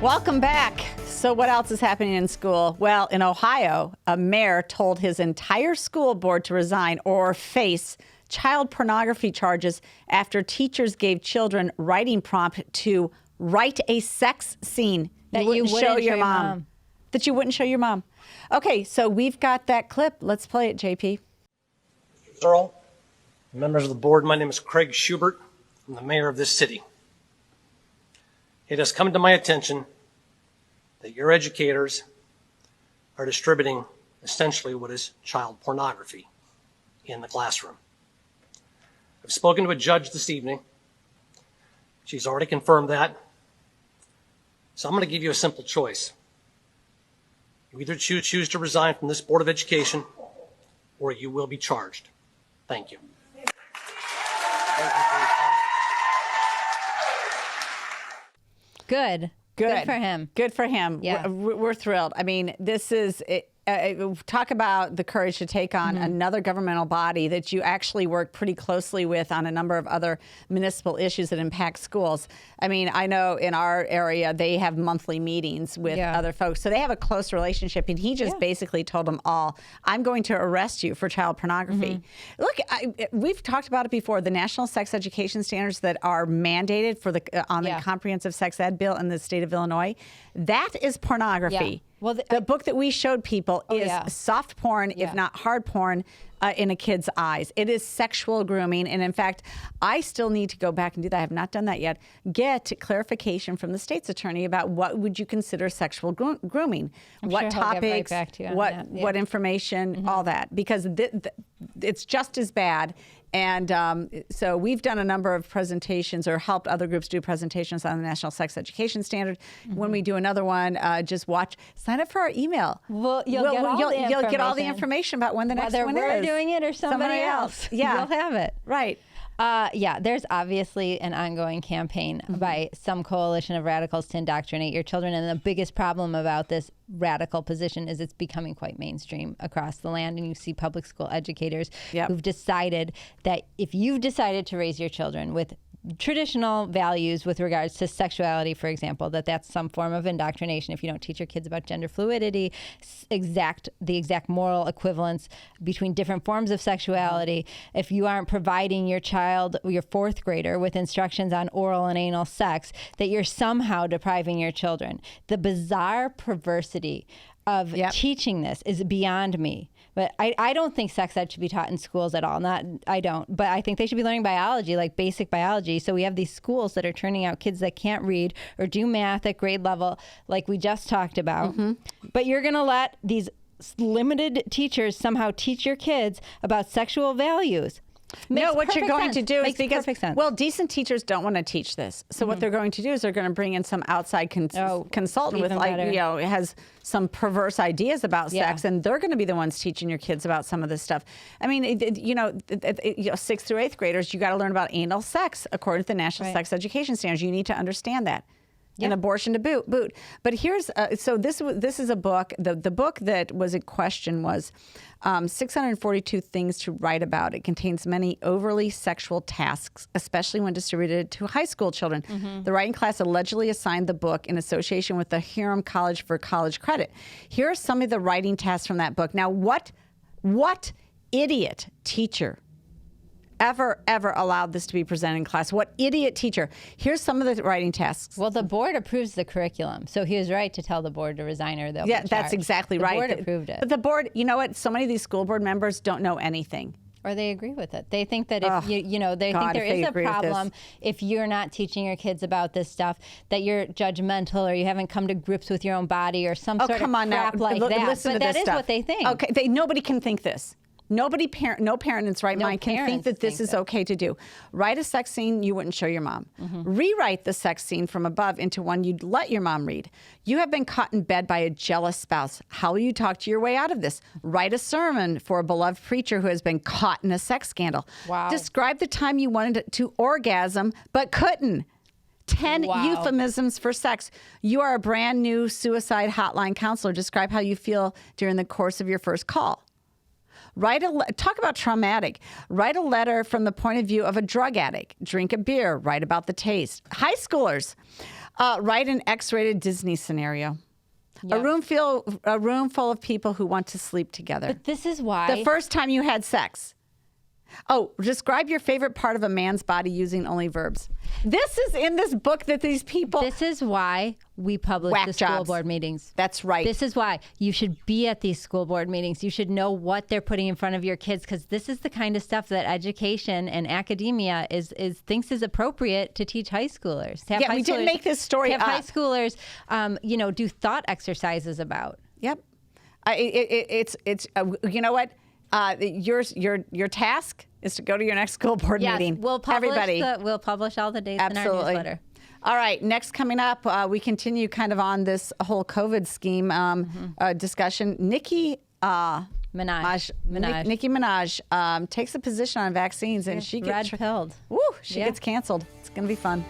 Welcome back. So what else is happening in school? Well, in Ohio, a mayor told his entire school board to resign or face child pornography charges after teachers gave children writing prompt to write a sex scene that you wouldn't show your mom. That you wouldn't show your mom. Okay, so we've got that clip. Let's play it, JP. Earl, members of the board, my name is Craig Schubert. I'm the mayor of this city. It has come to my attention that your educators are distributing essentially what is child pornography in the classroom. I've spoken to a judge this evening. She's already confirmed that. So I'm going to give you a simple choice. You either choose to resign from this Board of Education or you will be charged. Thank you. Good. Good for him. Good for him. Yeah. We're thrilled. I mean, this is, talk about the courage to take on another governmental body that you actually work pretty closely with on a number of other municipal issues that impact schools. I mean, I know in our area, they have monthly meetings with other folks. So they have a close relationship. And he just basically told them all, I'm going to arrest you for child pornography. Look, we've talked about it before, the national sex education standards that are mandated for the on the comprehensive sex ed bill in the state of Illinois. That is pornography. Well, the book that we showed people is soft porn, if not hard porn, in a kid's eyes. It is sexual grooming. And in fact, I still need to go back and do that. I have not done that yet. Get clarification from the state's attorney about what would you consider sexual grooming. What topics, what information, all that. Because it's just as bad. And so we've done a number of presentations or helped other groups do presentations on the National Sex Education Standard. When we do another one, just sign up for our email. Well, you'll get all the information about when the next one is. Whether we're doing it or somebody else. Yeah. You'll have it. Right. There's obviously an ongoing campaign by some coalition of radicals to indoctrinate your children. And the biggest problem about this radical position is it's becoming quite mainstream across the land. And you see public school educators who've decided that if you've decided to raise your children with traditional values with regards to sexuality, for example, that's some form of indoctrination. If you don't teach your kids about gender fluidity, the exact moral equivalence between different forms of sexuality, if you aren't providing your child, your fourth grader, with instructions on oral and anal sex, that you're somehow depriving your children. The bizarre perversity of teaching this is beyond me. But I don't think sex ed should be taught in schools at all. I don't. But I think they should be learning biology, like basic biology. So we have these schools that are turning out kids that can't read or do math at grade level, like we just talked about. But you're going to let these limited teachers somehow teach your kids about sexual values. No, what you're going to do is because, well, decent teachers don't want to teach this. So what they're going to do is they're going to bring in some outside consultant with has some perverse ideas about sex, and they're going to be the ones teaching your kids about some of this stuff. I mean, 6th through 8th graders, you got to learn about anal sex according to the National Sex Education Standards. You need to understand that. And abortion to boot. But here's, so this is a book, the book that was in question was 642 Things to Write About. It contains many overly sexual tasks, especially when distributed to high school children. The writing class allegedly assigned the book in association with the Hiram College for college credit. Here are some of the writing tasks from that book. Now, what idiot teacher ever allowed this to be presented in class? What idiot teacher? Here's some of the writing tasks. Well, the board approves the curriculum, so he was right to tell the board to resign or they'll be charged. That's exactly right. The board approved it. But the board, you know what? So many of these school board members don't know anything. Or they agree with it. They think that if they think there is a problem if you're not teaching your kids about this stuff, that you're judgmental or you haven't come to grips with your own body or some sort of crap like that. Listen but to that this is stuff. what they think. Okay, nobody can think this. No parent in its right mind can think that this is okay to do. Write a sex scene you wouldn't show your mom. Rewrite the sex scene from above into one you'd let your mom read. You have been caught in bed by a jealous spouse. How will you talk to your way out of this? Write a sermon for a beloved preacher who has been caught in a sex scandal. Wow. Describe the time you wanted to orgasm but couldn't. 10 euphemisms for sex. You are a brand new suicide hotline counselor. Describe how you feel during the course of your first call. Talk about traumatic. Write a letter from the point of view of a drug addict. Drink a beer. Write about the taste. High schoolers. Write an X-rated Disney scenario. Yep. A room full of people who want to sleep together. But this is why. The first time you had sex. Oh, describe your favorite part of a man's body using only verbs. This is in this book that these people. This is why we publish Whack the school jobs. board meetings. That's right. This is why you should be at these school board meetings. You should know what they're putting in front of your kids, because this is the kind of stuff that education and academia thinks is appropriate to teach high schoolers. To have Yeah, we didn't make this story to have high up. schoolers, do thought exercises about. Yep. It's you know what? Your task is to go to your next school board Yes, meeting. we'll publish Everybody. we'll publish all the dates in our Absolutely. newsletter. All right, next coming up, we continue kind of on this whole COVID scheme discussion. Nicki Minaj. Nicki Minaj takes a position on vaccines, and she gets red-pilled. Woo! She Yeah. gets canceled. It's going to be fun.